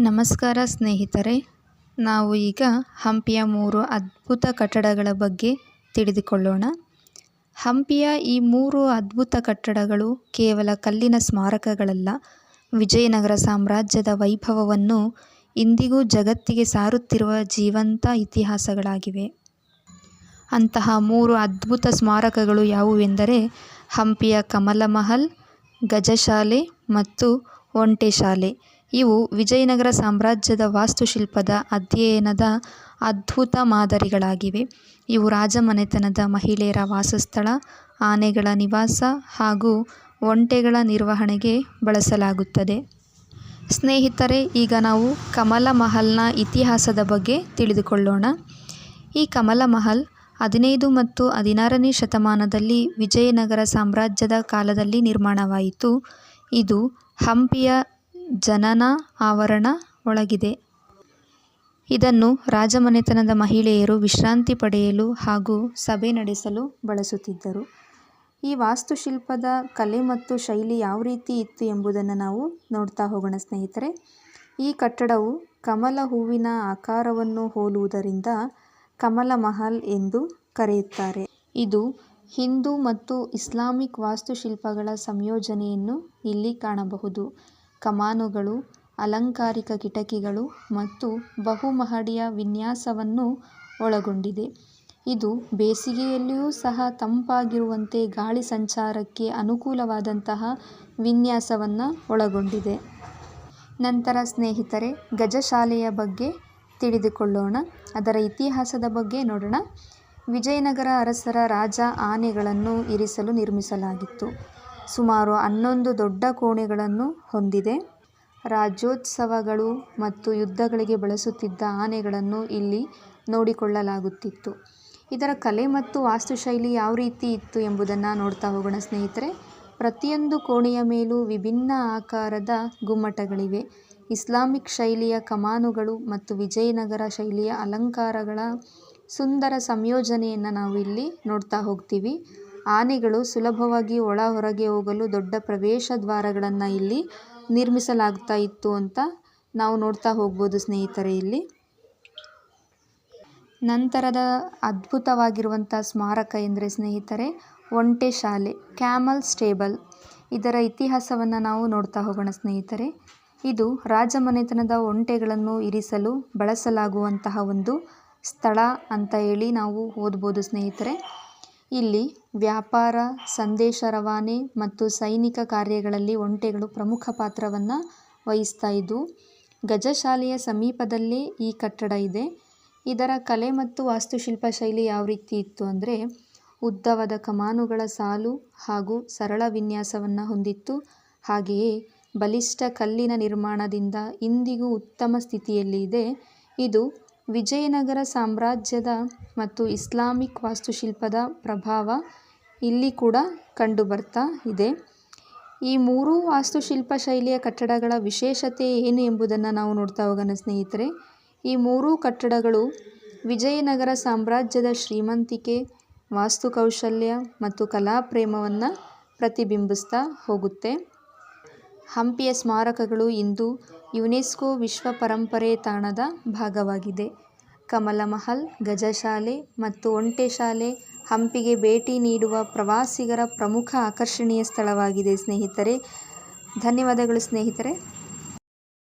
ನಮಸ್ಕಾರ ಸ್ನೇಹಿತರೆ, ನಾವು ಈಗ ಹಂಪಿಯ 3 ಅದ್ಭುತ ಕಟ್ಟಡಗಳ ಬಗ್ಗೆ ತಿಳಿದುಕೊಳ್ಳೋಣ. ಹಂಪಿಯ ಈ 3 ಅದ್ಭುತ ಕಟ್ಟಡಗಳು ಕೇವಲ ಕಲ್ಲಿನ ಸ್ಮಾರಕಗಳಲ್ಲ, ವಿಜಯನಗರ ಸಾಮ್ರಾಜ್ಯದ ವೈಭವವನ್ನು ಇಂದಿಗೂ ಜಗತ್ತಿಗೆ ಸಾರುತ್ತಿರುವ ಜೀವಂತ ಇತಿಹಾಸಗಳಾಗಿವೆ. ಅಂತಹ 3 ಅದ್ಭುತ ಸ್ಮಾರಕಗಳು ಯಾವುವೆಂದರೆ ಹಂಪಿಯ ಕಮಲ ಮಹಲ್, ಗಜಶಾಲೆ ಮತ್ತು ಒಂಟೆ ಶಾಲೆ. ಇವು ವಿಜಯನಗರ ಸಾಮ್ರಾಜ್ಯದ ವಾಸ್ತುಶಿಲ್ಪದ ಅಧ್ಯಯನದ ಅದ್ಭುತ ಮಾದರಿಗಳಾಗಿವೆ. ಇವು ರಾಜಮನೆತನದ ಮಹಿಳೆಯರ ವಾಸಸ್ಥಳ, ಆನೆಗಳ ನಿವಾಸ ಹಾಗೂ ಒಂಟೆಗಳ ನಿರ್ವಹಣೆಗೆ ಬಳಸಲಾಗುತ್ತದೆ. ಸ್ನೇಹಿತರೆ, ಈಗ ನಾವು ಕಮಲ ಮಹಲ್ನ ಇತಿಹಾಸದ ಬಗ್ಗೆ ತಿಳಿದುಕೊಳ್ಳೋಣ. ಈ ಕಮಲ ಮಹಲ್ 15 ಮತ್ತು 16ನೇ ಶತಮಾನದಲ್ಲಿ ವಿಜಯನಗರ ಸಾಮ್ರಾಜ್ಯದ ಕಾಲದಲ್ಲಿ ನಿರ್ಮಾಣವಾಯಿತು. ಇದು ಹಂಪಿಯ ಜನನ ಆವರಣ ಒಳಗಿದೆ. ಇದನ್ನು ರಾಜಮನೆತನದ ಮಹಿಳೆಯರು ವಿಶ್ರಾಂತಿ ಪಡೆಯಲು ಹಾಗೂ ಸಭೆ ನಡೆಸಲು ಬಳಸುತ್ತಿದ್ದರು. ಈ ವಾಸ್ತುಶಿಲ್ಪದ ಕಲೆ ಮತ್ತು ಶೈಲಿ ಯಾವ ರೀತಿ ಇತ್ತು ಎಂಬುದನ್ನು ನಾವು ನೋಡ್ತಾ ಹೋಗೋಣ ಸ್ನೇಹಿತರೆ. ಈ ಕಟ್ಟಡವು ಕಮಲ ಹೂವಿನ ಆಕಾರವನ್ನು ಹೋಲುವುದರಿಂದ ಕಮಲ ಮಹಲ್ ಎಂದು ಕರೆಯುತ್ತಾರೆ. ಇದು ಹಿಂದೂ ಮತ್ತು ಇಸ್ಲಾಮಿಕ್ ವಾಸ್ತುಶಿಲ್ಪಗಳ ಸಂಯೋಜನೆಯನ್ನು ಇಲ್ಲಿ ಕಾಣಬಹುದು. ಕಮಾನುಗಳು, ಅಲಂಕಾರಿಕ ಕಿಟಕಿಗಳು ಮತ್ತು ಬಹುಮಹಡಿಯ ವಿನ್ಯಾಸವನ್ನು ಒಳಗೊಂಡಿದೆ. ಇದು ಬೇಸಿಗೆಯಲ್ಲಿಯೂ ಸಹ ತಂಪಾಗಿರುವಂತೆ ಗಾಳಿ ಸಂಚಾರಕ್ಕೆ ಅನುಕೂಲವಾದಂತಹ ವಿನ್ಯಾಸವನ್ನು ಒಳಗೊಂಡಿದೆ. ನಂತರ ಸ್ನೇಹಿತರೆ, ಗಜಶಾಲೆಯ ಬಗ್ಗೆ ತಿಳಿದುಕೊಳ್ಳೋಣ. ಅದರ ಇತಿಹಾಸದ ಬಗ್ಗೆ ನೋಡೋಣ. ವಿಜಯನಗರ ಅರಸರ ರಾಜ ಆನೆಗಳನ್ನು ಇರಿಸಲು ನಿರ್ಮಿಸಲಾಗಿತ್ತು. ಸುಮಾರು 11 ದೊಡ್ಡ ಕೋಣೆಗಳನ್ನು ಹೊಂದಿದೆ. ರಾಜ್ಯೋತ್ಸವಗಳು ಮತ್ತು ಯುದ್ಧಗಳಿಗೆ ಬಳಸುತ್ತಿದ್ದ ಆನೆಗಳನ್ನು ಇಲ್ಲಿ ನೋಡಿಕೊಳ್ಳಲಾಗುತ್ತಿತ್ತು. ಇದರ ಕಲೆ ಮತ್ತು ವಾಸ್ತುಶೈಲಿ ಯಾವ ರೀತಿ ಇತ್ತು ಎಂಬುದನ್ನು ನೋಡ್ತಾ ಹೋಗೋಣ ಸ್ನೇಹಿತರೆ. ಪ್ರತಿಯೊಂದು ಕೋಣೆಯ ಮೇಲೂ ವಿಭಿನ್ನ ಆಕಾರದ ಗುಮ್ಮಟಗಳಿವೆ. ಇಸ್ಲಾಮಿಕ್ ಶೈಲಿಯ ಕಮಾನುಗಳು ಮತ್ತು ವಿಜಯನಗರ ಶೈಲಿಯ ಅಲಂಕಾರಗಳ ಸುಂದರ ಸಂಯೋಜನೆಯನ್ನು ನಾವು ಇಲ್ಲಿ ನೋಡ್ತಾ ಹೋಗ್ತೀವಿ. ಆನೆಗಳು ಸುಲಭವಾಗಿ ಒಳ ಹೊರಗೆ ಹೋಗಲು ದೊಡ್ಡ ಪ್ರವೇಶ ದ್ವಾರಗಳನ್ನು ಇಲ್ಲಿ ನಿರ್ಮಿಸಲಾಗ್ತಾ ಇತ್ತು ಅಂತ ನಾವು ನೋಡ್ತಾ ಹೋಗ್ಬೋದು ಸ್ನೇಹಿತರೆ. ಇಲ್ಲಿ ನಂತರದ ಅದ್ಭುತವಾಗಿರುವಂಥ ಸ್ಮಾರಕ ಎಂದರೆ ಸ್ನೇಹಿತರೆ ಒಂಟೆ ಶಾಲೆ, ಕ್ಯಾಮಲ್ ಸ್ಟೇಬಲ್. ಇದರ ಇತಿಹಾಸವನ್ನು ನಾವು ನೋಡ್ತಾ ಹೋಗೋಣ ಸ್ನೇಹಿತರೆ. ಇದು ರಾಜಮನೆತನದ ಒಂಟೆಗಳನ್ನು ಇರಿಸಲು ಬಳಸಲಾಗುವಂತಹ ಒಂದು ಸ್ಥಳ ಅಂತ ಹೇಳಿ ನಾವು ಓದ್ಬೋದು ಸ್ನೇಹಿತರೆ. ಇಲ್ಲಿ ವ್ಯಾಪಾರ, ಸಂದೇಶ ರವಾನೆ ಮತ್ತು ಸೈನಿಕ ಕಾರ್ಯಗಳಲ್ಲಿ ಒಂಟೆಗಳು ಪ್ರಮುಖ ಪಾತ್ರವನ್ನು ವಹಿಸ್ತಾ ಇದ್ವು. ಗಜಶಾಲೆಯ ಸಮೀಪದಲ್ಲೇ ಈ ಕಟ್ಟಡ ಇದೆ. ಇದರ ಕಲೆ ಮತ್ತು ವಾಸ್ತುಶಿಲ್ಪ ಶೈಲಿ ಯಾವ ರೀತಿ ಇತ್ತು ಅಂದರೆ ಉದ್ದವಾದ ಕಮಾನುಗಳ ಸಾಲು ಹಾಗೂ ಸರಳ ವಿನ್ಯಾಸವನ್ನು ಹೊಂದಿತ್ತು. ಹಾಗೆಯೇ ಬಲಿಷ್ಠ ಕಲ್ಲಿನ ನಿರ್ಮಾಣದಿಂದ ಇಂದಿಗೂ ಉತ್ತಮ ಸ್ಥಿತಿಯಲ್ಲಿ ಇದೆ. ಇದು ವಿಜಯನಗರ ಸಾಮ್ರಾಜ್ಯದ ಮತ್ತು ಇಸ್ಲಾಮಿಕ್ ವಾಸ್ತುಶಿಲ್ಪದ ಪ್ರಭಾವ ಇಲ್ಲಿ ಕೂಡ ಕಂಡು ಬರ್ತಾ ಇದೆ. ಈ 3 ವಾಸ್ತುಶಿಲ್ಪ ಶೈಲಿಯ ಕಟ್ಟಡಗಳ ವಿಶೇಷತೆ ಏನು ಎಂಬುದನ್ನು ನಾವು ನೋಡ್ತಾ ಹೋಗೋಣ ಸ್ನೇಹಿತರೆ. ಈ 3 ಕಟ್ಟಡಗಳು ವಿಜಯನಗರ ಸಾಮ್ರಾಜ್ಯದ ಶ್ರೀಮಂತಿಕೆ, ವಾಸ್ತುಕೌಶಲ್ಯ ಮತ್ತು ಕಲಾಪ್ರೇಮವನ್ನು ಪ್ರತಿಬಿಂಬಿಸ್ತಾ ಹೋಗುತ್ತೆ. ಹಂಪಿಯ ಸ್ಮಾರಕಗಳು ಇಂದು ಯುನೆಸ್ಕೋ ವಿಶ್ವ ಪರಂಪರೆ ತಾಣದ ಭಾಗವಾಗಿದೆ. ಕಮಲ ಮಹಲ್, ಗಜಶಾಲೆ ಮತ್ತು ಒಂಟೆ ಶಾಲೆ ಹಂಪಿಗೆ ಭೇಟಿ ನೀಡುವ ಪ್ರವಾಸಿಗರ ಪ್ರಮುಖ ಆಕರ್ಷಣೀಯ ಸ್ಥಳವಾಗಿದೆ ಸ್ನೇಹಿತರೆ. ಧನ್ಯವಾದಗಳು ಸ್ನೇಹಿತರೆ.